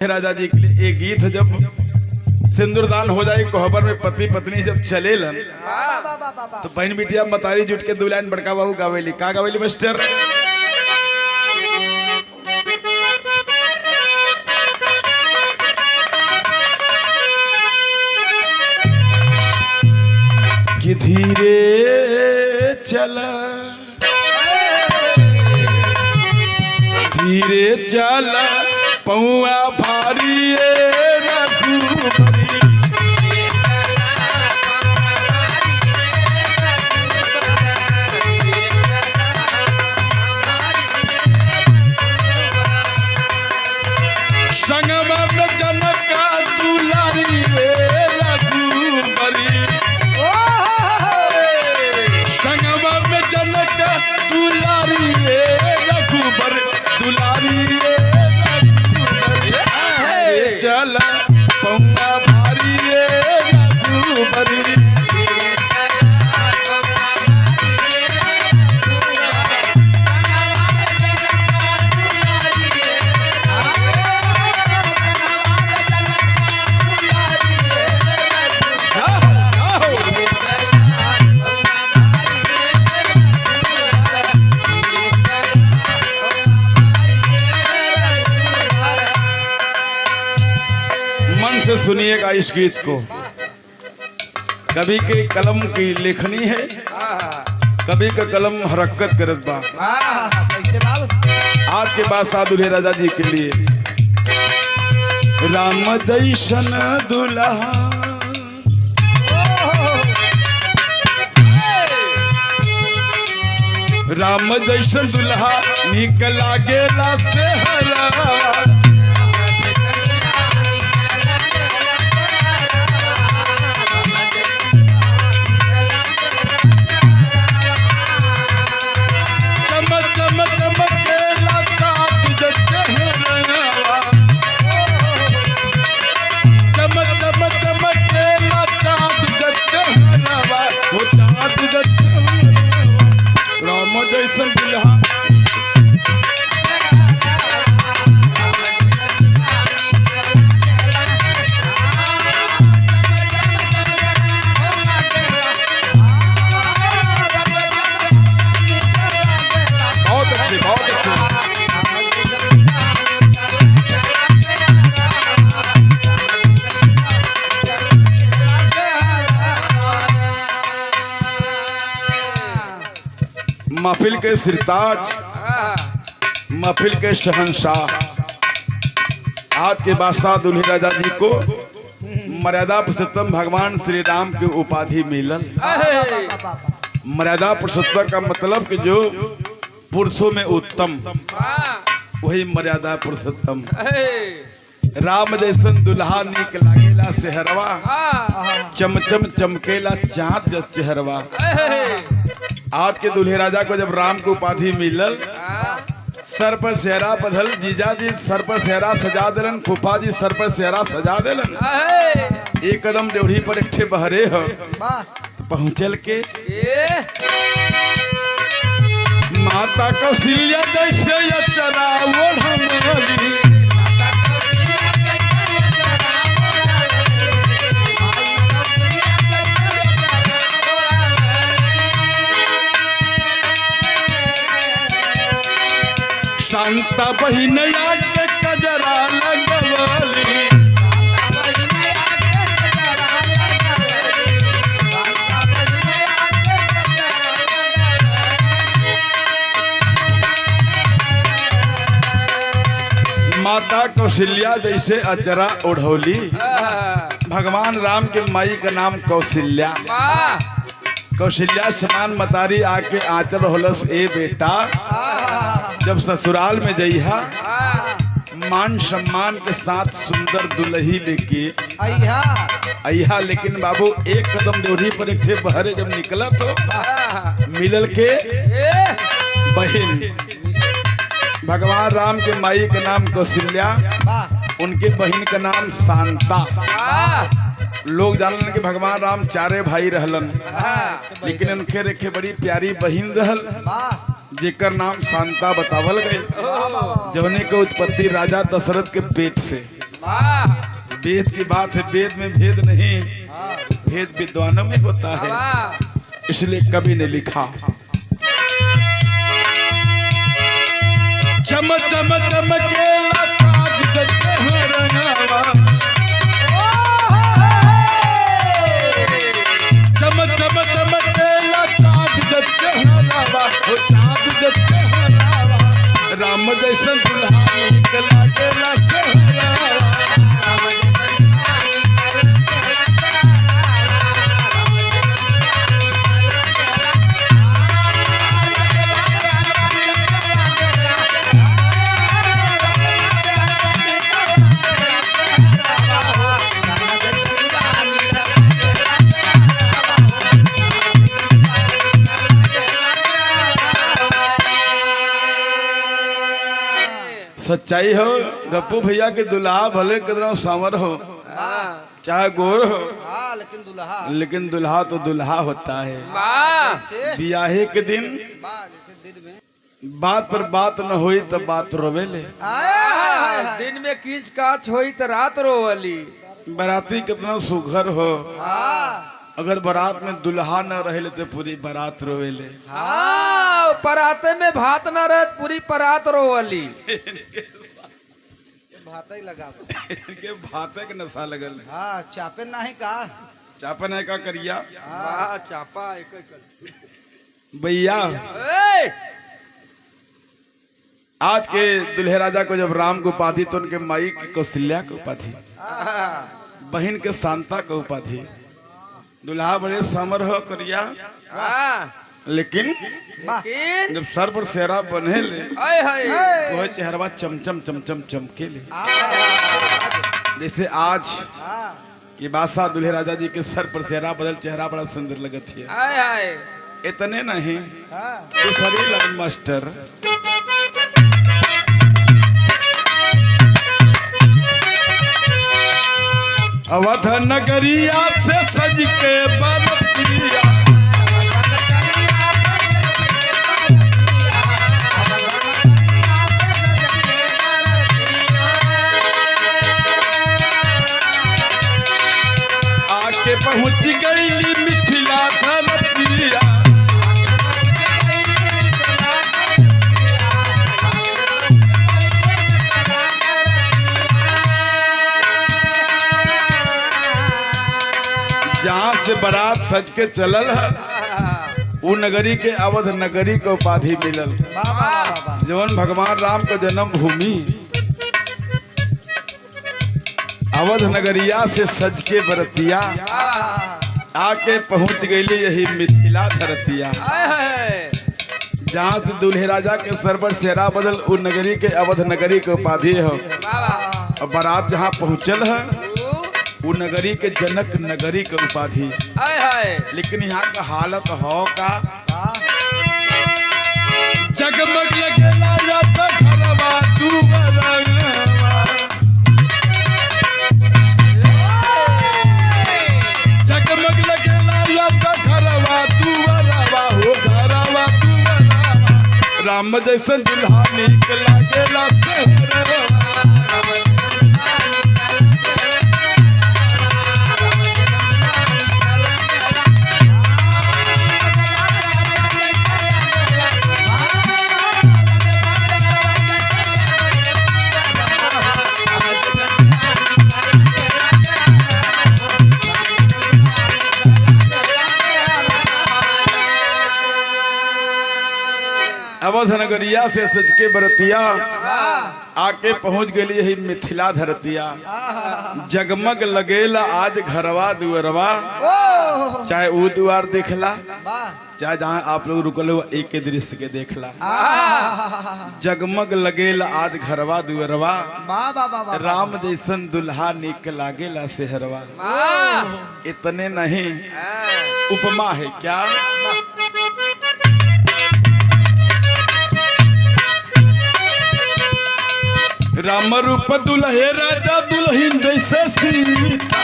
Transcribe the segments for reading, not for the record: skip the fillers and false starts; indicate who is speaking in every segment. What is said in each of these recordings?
Speaker 1: राजा जी के लिए एक गीत है, जब सिंदूरदान हो जाए कोहबर में पति पत्नी जब चले लन तो बहन बिटिया मतारी जुट के दो लाइन बड़का बाबू गावेली। का गावेली मास्टर? कि धीरे चला धीरे चला पौआ भारी रघुबरी। संगमा में जनका दुलारी रघुबरी। संगमा में जनका दुलारी रघुबर दुलारी चला पौआ भारी रघुबरी। से सुनिएगा इस गीत को। कभी के कलम की लेखनी है, कभी का कलम हरकत करत बा। आज के बाद साधु राजा जी के लिए राम जैसन दुल्हा राम जैसन दुल्हा निक लागेला सेहरा। राम जैसन दुल्हा बहुत अच्छे बहुत अच्छे। महफिल के सिरताज, महफिल के शहंशाह, आज के बादशाह दुल्हे राजा जी को मर्यादा पुरुषोत्तम भगवान श्री राम की उपाधि मिलल। मर्यादा पुरुषोत्तम का मतलब कि जो पुरुषों में उत्तम वही मर्यादा पुरुषोत्तम। राम जैसन दुल्हा निक लागेला सेहरवा, चमचम चमकेला चाँद जस चेहरवा। आज के दुल्हे राजा को जब राम को उपाधि मिलल, सर पर सेहरा बदल, जीजा जी सर पर सेहरा सजा दिलन, फूफा जी सर पर सेहरा सजा दिलन। एक कदम ड्योढ़ी पर एक ठे बहरे हो पहुंचल के माता कौशल्या जैसे अचरा ओढ़ली। शांता बहिनया के कजरा लगवली। माता कौशल्या जैसे अचरा ओढ़ौली। भगवान राम के माई का नाम कौशल्या। कौशल्या समान मतारी आके आचर होलस। ए बेटा जब ससुराल में जइहा मान सम्मान के साथ सुंदर दुल्ही लेके अइहा। लेकिन बाबू एक कदम ड्योढ़ी पर एक ठे बहरे जब निकला तो मिलल के बहन। भगवान राम के माई का नाम कौशल्या, उनके बहन का नाम शांता। लोग जानलन कि भगवान राम चारे भाई रहलन, लेकिन उनके रेखे बड़ी प्यारी बहन रहल जेकर नाम शांता बतावल गई, जवने के उत्पत्ति राजा दशरथ के पेट से। वेद की बात है, वेद में भेद नहीं, भेद विद्वानों में होता है। इसलिए कवि ने लिखा, चम चम चमकेला चाँद चेहरावा, चम चम चमकेला चाँद चेहरावा, ओ चाँद चेहरावा, राम जैसन दुल्हा निकला गेला सेहरावा। सच्चाई हो, गप्पू भैया के दुल्हा भले कितना सांवर हो, चाहे गोर हो, लेकिन दुल्हा तो दुल्हा होता है। ब्याहे के दिन बात पर बात न होई तो बात रोवेले,
Speaker 2: दिन में कीच काच होई तो रात रोवली।
Speaker 1: बाराती कितना सुघर हो, अगर बारात में दुल्हा न रहे तो पूरी बारात रोवेले।
Speaker 2: पराते में भात न रहे पूरी परात रोवली।
Speaker 3: भात ही लगा,
Speaker 1: इनके भाते के नशा लगल है।
Speaker 3: हाँ, चापे नहीं का,
Speaker 1: चापन है का करिया,
Speaker 2: चापा
Speaker 1: भैया। आज के दुल्हे राजा को जब राम को उपाधि तो उनके माई की कौशल्या को उपाधि, बहन के शांता को उपाधि। दुल्हा बड़े समर हो करिया, लेकिन जब सर पर सेहरा बने ले तो चेहरा चमचम चमचम चमके ले। जैसे आज ये बादशाह दुल्हे राजा जी के सर पर सेहरा बदल, चेहरा बड़ा सुंदर लगत है। इतने नहीं, दूसरी लग मास्टर अवध नगरिया से सज के बरतिया, आके पहुंच गई मिथिला धरतिया। जहाँ से बारात सज के चलल है, वो नगरी के अवध नगरी को उपाधि मिलल, जौन भगवान राम को जन्म भूमि। अवध नगरिया से सज के बरतिया, आके पहुंच गई यही मिथिला धरतिया। जहाँ से दूल्हे राजा के सर पर सेहरा बदल, वो नगरी के अवध नगरी के उपाधि हो। और बारात जहाँ पहुंचल है, वो नगरी के जनक नगरी के उपाधि। लेकिन यहाँ का हालत हो का, जगमग लगेला राजा घरवा दुआरवा, जगमग लगेला राजा घरवा दुआरवा, हो घरवा दुआरवा, राम जैसन दुल्हा निकला गेला सेहरावा। अवध नगरिया से सज के बरतिया, आके पहुंच गई यही मिथिला धरतिया। जगमग लगेला आज घरवा दुअरवा, चाहे वो द्वार देखला, चाहे जहाँ आप लोग रुकल हो एक के दृश्य के देखला। जगमग लगेला आज घरवा दुअरवा, राम जैसन दुल्हा निक लागेला सेहरवा। इतने नहीं, उपमा है क्या, राम रूप दुल्हे राजा दुल्हन जैसे सीता,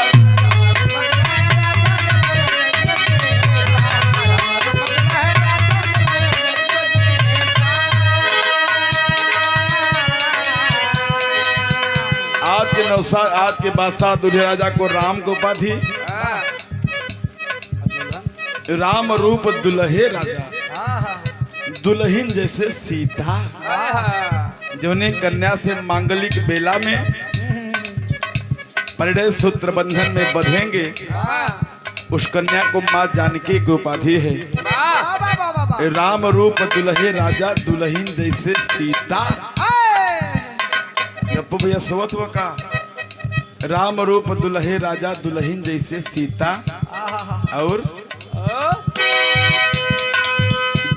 Speaker 1: आज के नौशाद के बादशाह दूल्हे राजा को राम को उपाधि,
Speaker 2: हाँ,
Speaker 3: दुल्हन
Speaker 1: राम रूप दुल्हे राजा,
Speaker 3: हाँ हाँ
Speaker 1: दुल्हन जैसे सीता,
Speaker 2: हाँ,
Speaker 1: जोने कन्या से मांगलिक बेला में परिणय सूत्र बंधन में बंधेंगे,
Speaker 2: हाँ,
Speaker 1: उस कन्या को माँ जानकी की उपाधि है।
Speaker 2: वाह,
Speaker 3: वाह वाह वाह वाह वाह
Speaker 1: राम रूप दुल्हे राजा, दुल्हन जैसे सीता। गप्पू भैया सोवत हुआ का, राम रूप दुल्हे राजा, दुल्हन जैसे सीता, और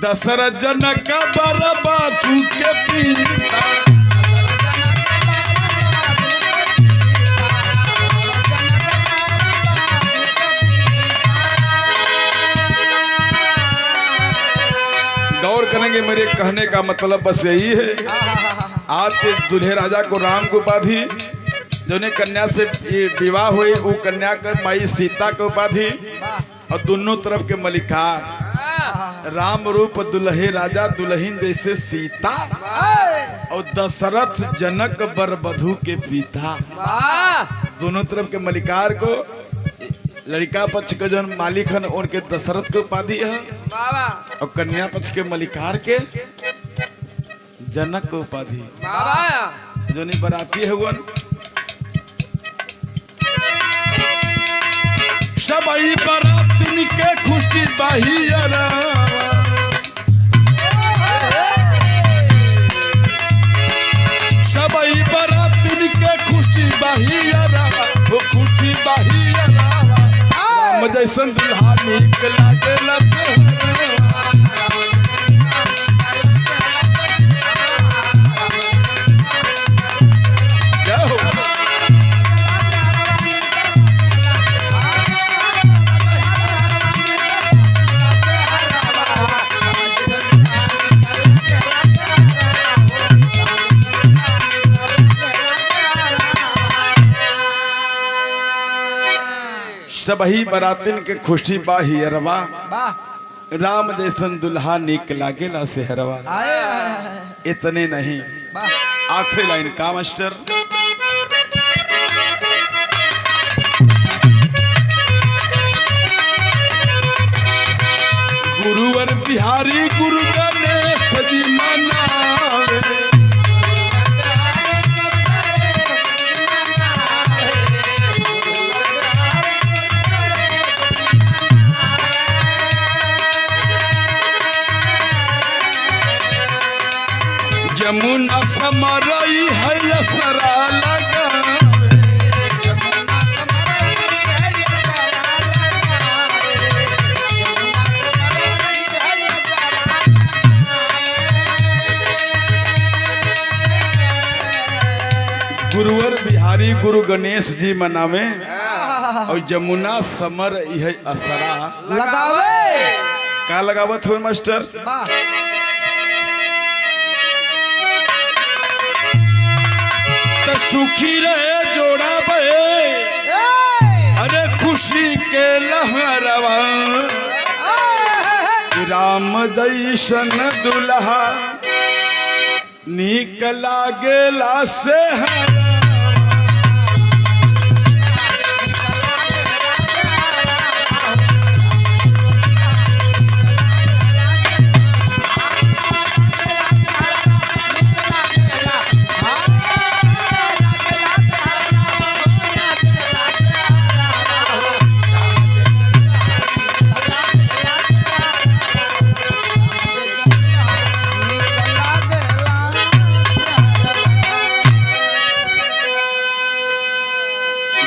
Speaker 1: दशरथ जनक बरबातु के पीता, गौर करेंगे मेरे कहने का मतलब बस यही है। आज के दुल्हे राजा को राम की उपाधि, जोने कन्या से ये विवाह हुई वो कन्या का माई सीता की उपाधि, और दोनों तरफ के मलिकार,
Speaker 2: हाँ,
Speaker 1: राम रूप दुल्हे राजा, दुल्हन जैसे सीता, और दशरथ जनक बर बधू के पिता।
Speaker 2: वाह,
Speaker 1: दोनों तरफ के मलिकार को, लड़का पक्ष के जो मालिक है उनके दशरथ के उपाधि है,
Speaker 2: वाह,
Speaker 1: और कन्या पक्ष के मलिकार के जनक को उपाधि।
Speaker 2: वाह,
Speaker 1: जो नहीं बराती है वन सबई बरातिन के खुशी बहियरा, सबई बरातिन के खुशी बहियरा, वो खुशी बहियरा, राम जैसन दुल्हा नीक लागेला तोहरा। जय हो। सबही बरातिन के खुशी बाही अरवा,
Speaker 3: वाह
Speaker 1: राम जैसन दुल्हा नीक लागेला सेहरवा।
Speaker 3: आए
Speaker 1: इतने नहीं,
Speaker 3: वाह
Speaker 1: आखिरी लाइन का मास्टर, गुरुवर बिहारी गुरु गणेश जी मनावे, जमुना समरई है असरा लगावे, गुरुवर बिहारी गुरु गणेश जी मनावे, और जमुना समर है असरा
Speaker 3: लगावे
Speaker 1: का लगावत हो मास्टर,
Speaker 3: वाह
Speaker 1: तो सुखी रहे जोड़ा बे, अरे खुशी के लहरवा, राम जैसन दुल्हा नीक लागेला सेहरवा।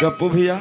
Speaker 1: गप्पू भैया